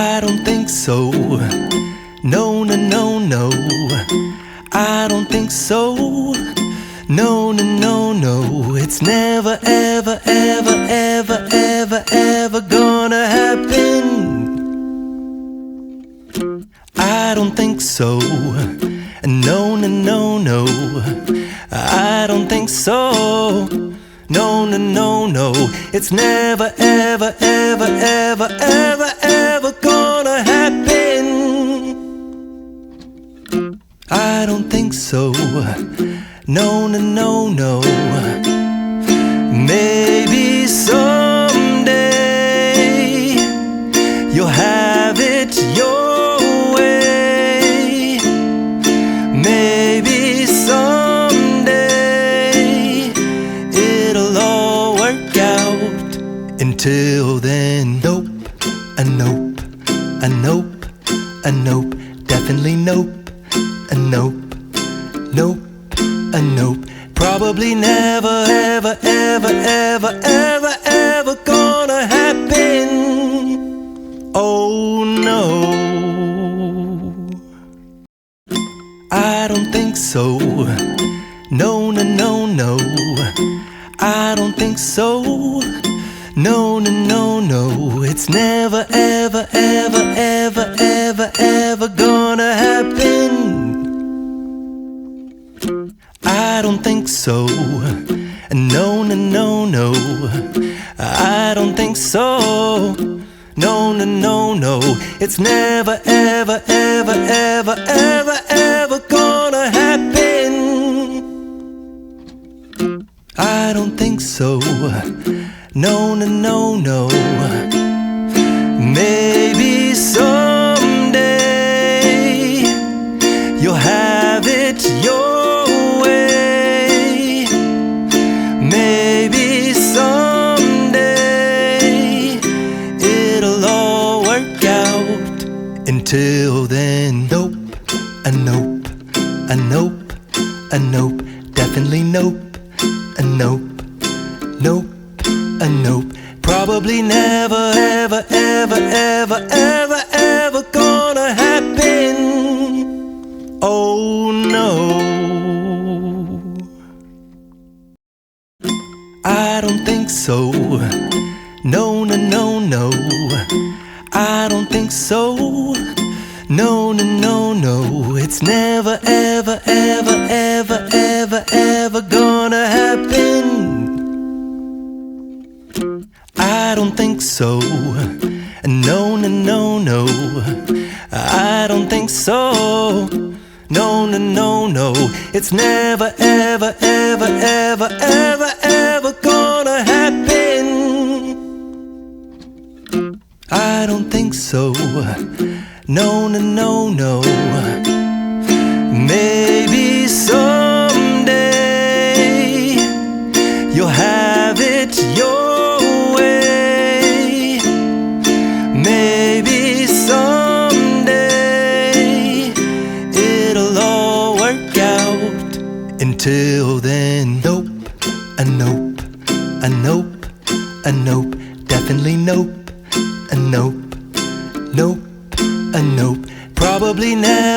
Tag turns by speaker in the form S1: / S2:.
S1: I don't think so. No, no, no, no. I don't think so. No, no, no, no. It's never, ever, ever, ever, ever, ever gonna happen. I don't think so. No, no, no, no. I don't think so. No, no, no, no. It's never, ever, ever, ever, ever, ever gonna happen. I don't think so. No, no, no, no. Maybe someday you'll have it your way. Maybe someday it'll all work out. Until then, nope, a nope, a nope, a nope, definitely nope, a nope, nope, a nope. Probably never, ever, ever, ever, ever, ever gonna happen. Oh no, I don't think so. No, no, no, no. I don't think so. No, no, no, no. It's never, ever, ever, ever, ever, ever gonna happen. I don't think so. No, no, no, no. I don't think so. No, no, no, no. It's never, ever, ever, ever, ever, ever gonna happen. I don't think so. No, no, no, no. Maybe someday you'll have it your way. Maybe someday it'll all work out. Until then, nope, a nope, a nope, a nope, definitely nope, a nope, nope, a nope. Probably never, ever, ever, ever, ever, ever gonna happen. Oh no, I don't think so. No, no, no, no. I don't think so. No, no, no, no. It's never, ever, ever, ever, ever, ever gonna happen. I don't think so. No, no, no, no. I don't think so. No, no, no, no. It's never, ever, ever, ever, ever, ever gonna happen. I don't think so. No, no, no, no. Maybe someday you'll have it your way. Maybe someday it'll all work out. Until then, nope, a nope, a nope, a nope, definitely nope, a nope, nope, a nope. Probably never.